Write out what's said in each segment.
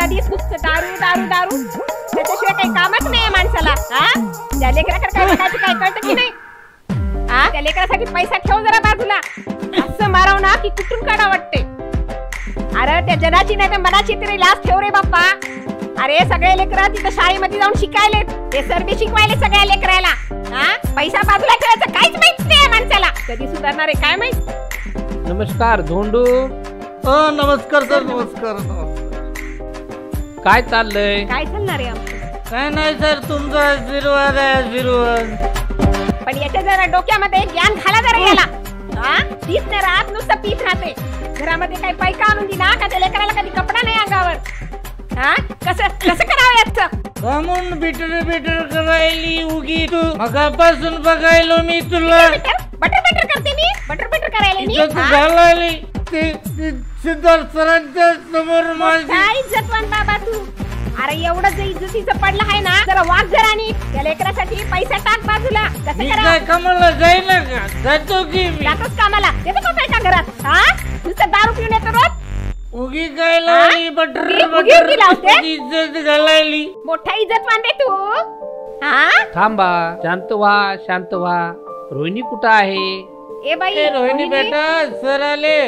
आधीच नुसतं दारू दारू दारू, त्याच्याशिवाय काही कामच नाही माणसाला. त्या लेकराकडे काय बघायचं, काय कळतं की नाही? त्या लेकरासाठी पैसा ठेव जरा बाजूला. असं माराव ना की कुठून काढा वाटते. अरे त्या जनाची नाही तर मनाची तरी लाज ठेव रे बाप्पा. अरे सगळे लेकरं तिथं शाळेमध्ये जाऊन शिकायले, ते सर बी शिकवायले सगळ्या लेकराला. पैसा बाजूला ठेवायचं काहीच माहित नाही माणसाला. कधी सुधारणार आहे काय माहित. नमस्कार धोंडू. नमस्कार सर. नमस्कार. काय चाललंय? काय चालणार आहे आमचं? काय नाही सर, तुमचा आशीर्वाद आहे, आशीर्वाद. पण याच्या जरा डोक्यामध्ये ज्ञान घाला जरा याला. पीत नाही राहत, नुसतं पीत राहते. घरामध्ये काही पैका आणून दिला का त्या लेकराला कधी कपडा नाही अंगावर. कसं कसं करावं याचं? कामून बिटर बिटर करायली उगी तू. मगापासून बघायलो मी तुला. बटर बटर करते मी, बटर बटर करायला मी. घालायली ते सिद्धार्थ सरांच्या समोर माझी काय इज्जतवान बाबा तू. अरे एवढं जे इज्जतीचं पडलं आहे ना, जरा वाग जरा नी. त्या लेकरासाठी पैसा टाक बाजूला. कसं मी करा? काय कामाला जाईना का? जातो की मी. जातोच कामाला. येतो का पैसा घरात? नुसतं दारू पिऊन येतो रोज. उगी काय लावली बटर उगी लावते? इज्जत घालायली. मोठा इज्जतवान रे तू. थांबा, शांत व्हा, शांत व्हा. रोहिणी कुठं आहे? ए बाई रोहिणी बेटा, सर आले.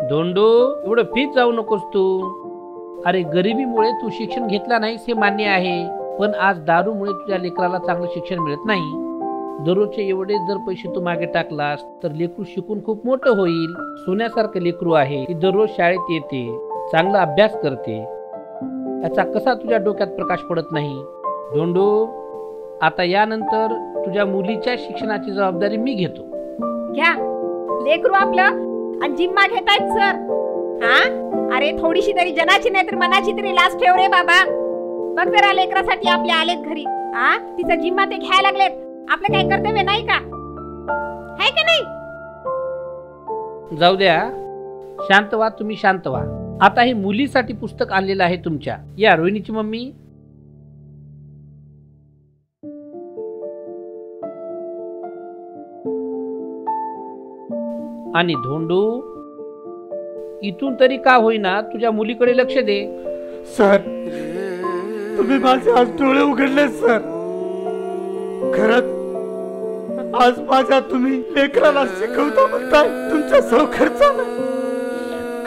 धोंडू, एवढं फीत जाऊ नकोस तू. अरे गरिबीमुळे तू शिक्षण घेतला नाहीस हे मान्य आहे, पण आज दारूमुळे तुझ्या लेकराला चांगलं शिक्षण मिळत नाही. दररोजचे एवढे जर पैसे तू मागे टाकलास तर लेकरू शिकून खूप मोठं होईल. सोन्यासारखं लेकरू आहे, ती दररोज शाळेत येते, चांगला अभ्यास करते. याचा कसा तुझ्या डोक्यात प्रकाश पडत नाही? धोंडू, आता यानंतर तुझ्या मुलीच्या शिक्षणाची जबाबदारी मी घेतो. घ्या लेकरू आपलं आणि जिम्मा घेतायत सर. अरे थोडीशी तरी जनाची नाही तर मनाची तरी लाज ठेव रे बाबा. बघ जरा लेकरासाठी आपले आलेत घरी. तिचा जिम्मा ते घ्यायला लागलेत. आपलं काय कर्तव्य नाही का? है का नाही? जाऊ द्या, शांत व्हा, तुम्ही शांत व्हा. आता हे मुलीसाठी पुस्तक आणलेलं आहे तुमच्या. या रोहिणीची मम्मी. आणि धोंडू, इथून तरी का होईना तुझ्या मुलीकडे लक्ष दे. सर, तुम्ही माझे आज डोळे उघडले सर. खरंच आज माझ्या तुम्ही लेकराला शिकवता म्हणताय तुमच्या खर्चाला.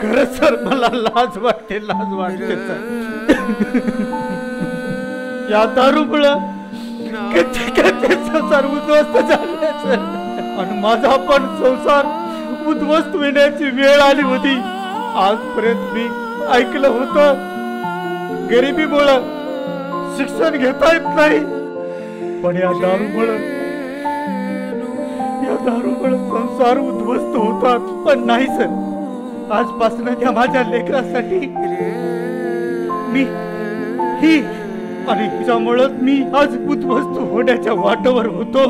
खरंच सर, मला लाज वाटते, लाज वाटते सर. या दारूमुळे किती संसार उद्ध्वस्त झाले सर. आणि माझा पण संसार उद्ध्वस्त होण्याची वेळ आली होती. आजपर्यंत मी ऐकलं होतं गरिबीमुळे शिक्षण घेता येत नाही, पण या दारूमुळे संसार उद्ध्वस्त होतात. पण नाही सर, आजपासून त्या माझ्या लेकरासाठी मी ही आणि हिच्यामुळे मी आज उद्ध्वस्त होण्याच्या वाटेवर होतो.